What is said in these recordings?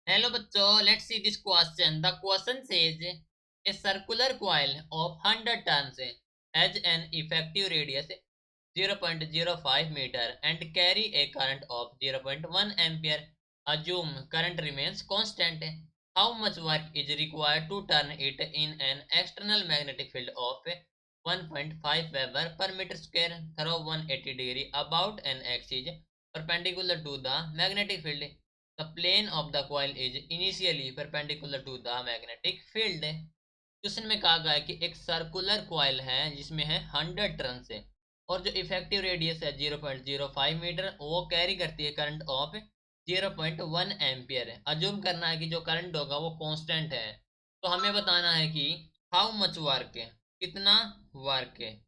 Hello bachcho, let's see this question. The question says a circular coil of 100 turns has an effective radius 0.05 meter and carry a current of 0.1 ampere. Assume current remains constant. How much work is required to turn it in an external magnetic field of 1.5 Weber per meter square through 180 degree about an axis perpendicular to the magnetic field? The plane of the coil is initially perpendicular to the magnetic field. Question में कहा गया है कि एक circular coil है जिसमें है 100 turns है और जो इफेक्टिव रेडियस है 0.05 मीटर, वो कैरी करती है करंट ऑफ 0.1 एम्पियर है। अज्यूम करना है कि जो करंट होगा वो कांस्टेंट है। तो हमें बताना है कि हाउ मच वर्क है, कितना वर्क है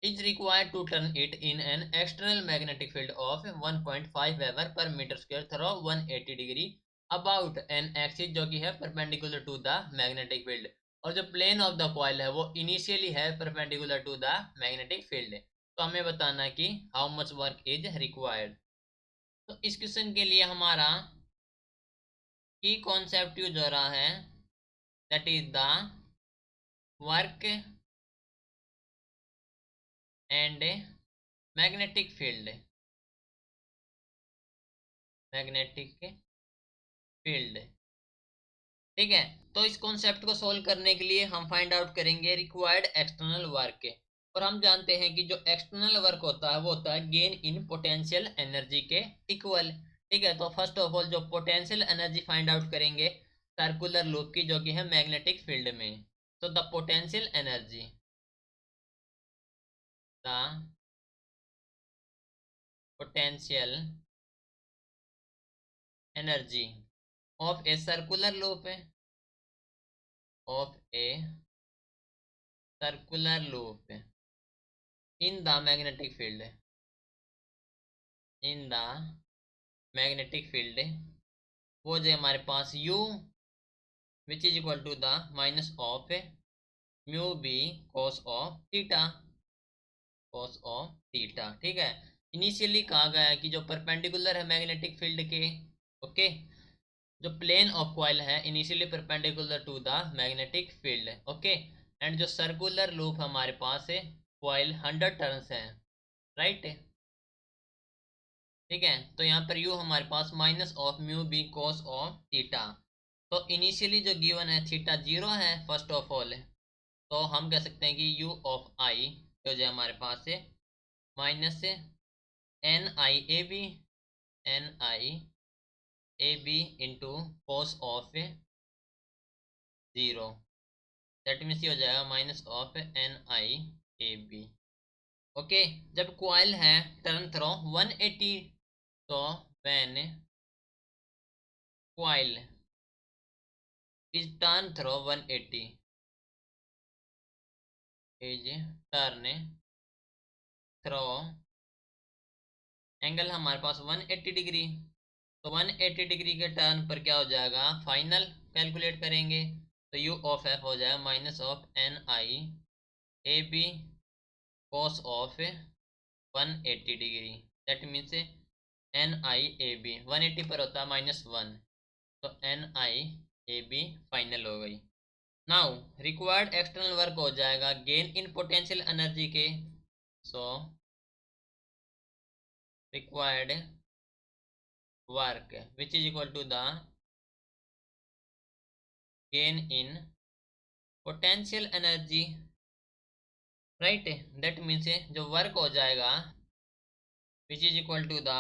is required to turn it in an external magnetic field of 1.5 Weber per meter square through 180 degree about an axis जो कि है perpendicular to the magnetic field, और जो plane of the coil है वो initially है perpendicular to the magnetic field। तो हमें बताना है कि how much work is required। तो इस क्वेश्चन के लिए हमारा की कॉन्सेप्ट यूज हो रहा है, that is the work and magnetic field। Magnetic field, ठीक है। तो इस कॉन्सेप्ट को सोल्व करने के लिए हम फाइंड आउट करेंगे रिक्वायर्ड एक्सटर्नल वर्क। और हम जानते हैं कि जो एक्सटर्नल वर्क होता है वो होता है गेन इन पोटेंशियल एनर्जी के इक्वल। ठीक है, तो फर्स्ट ऑफ ऑल जो पोटेंशियल एनर्जी फाइंड आउट करेंगे सर्कुलर लूप की, जो कि है मैग्नेटिक फील्ड में। तो the potential energy, the potential energy of a circular loop, of a circular loop in the magnetic field, in the magnetic field, वो जो हमारे पास u which is equal to the minus of mu B cos of theta, cos of theta. ठीक है, initially कहा गया है कि जो परपेंडिकुलर है मैग्नेटिक फील्ड के, ओके, जो प्लेन ऑफ कॉइल है initially perpendicular to the magnetic field, okay. And जो सर्कुलर लूप हमारे पास है कॉइल 100 टर्न्स है, राइट। ठीक है, तो यहाँ पर u हमारे पास minus of mu B cos of theta. तो इनिशियली जो गिवन है थीटा 0 है फर्स्ट ऑफ ऑल, तो हम कह सकते हैं कि u ऑफ i जो हमारे पास है minus N I A B, N I A B into cos of 0, that means ये हो जाएगा minus of N I A B, okay. जब क्वाइल है टर्न थ्रो 180, तो when coil is turn through 180 is turn through angle हमारे पास 180 degree. तो 180 degree के टर्न पर क्या हो जाएगा, फाइनल कैलकुलेट करेंगे तो u ऑफ f हो जाएगा minus of N I A B cos of 180 degree, that means N I A B 180 पर होता है -1, तो एन आई ए बी फाइनल हो गई। नाउ रिक्वायर्ड एक्सटर्नल वर्क हो जाएगा गेन इन पोटेंशियल एनर्जी के, so required work which is equal to the gain in potential energy, right. That means जो वर्क हो जाएगा which is equal to the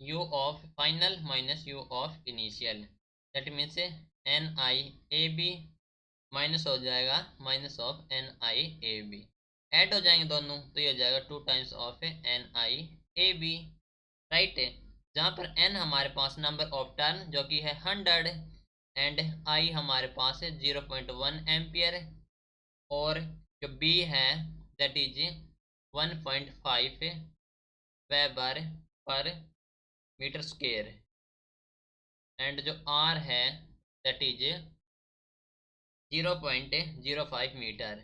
u of final minus u of initial, that means N I A B minus हो जाएगा minus of N I A B, add हो जाएंगे दोनों तो ये हो जाएगा 2 times of N I A B, right. जहाँ पर n हमारे पास नंबर ऑफ टर्न जो कि है 100 एंड i हमारे पास है 0.1 एम्पियर, और जो b है that is 1.5 weber per metre square, and जो r है दैट इज 0.05 मीटर,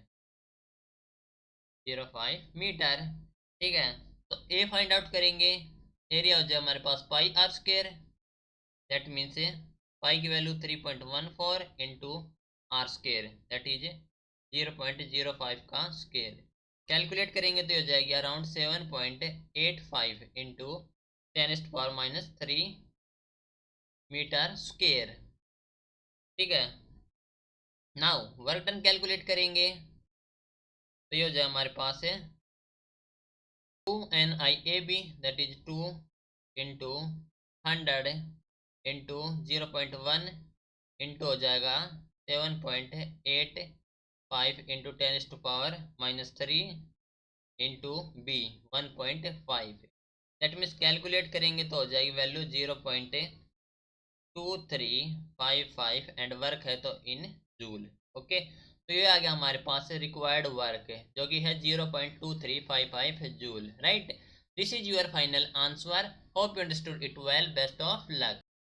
0.05 मीटर। ठीक है, तो ए फाइंड आउट करेंगे, एरिया हो जाए हमारे पास pi r square, that means pi की value 3.14 into r square that is 0.05 का स्केयर। कैलकुलेट करेंगे तो हो जाएगी अराउंड 7.85 इंटू 10⁻³ मीटर स्केयर। ठीक है, नाउ वर्क डन कैलकुलेट करेंगे तो ये हो जाए हमारे पास है 2NIAB that is 2 into 100 into 0.1 into हो जाएगा 7.85 into 10⁻³ into B 1.5। That means calculate करेंगे तो हो जाएगी वैल्यू 0.2355 एंड वर्क है तो इन जूल। ओके, तो ये आ गया हमारे पास रिक्वायर्ड वर्क जो कि है 0.2355 joule. Right, this is your final answer. Hope you understood it well. Best of luck.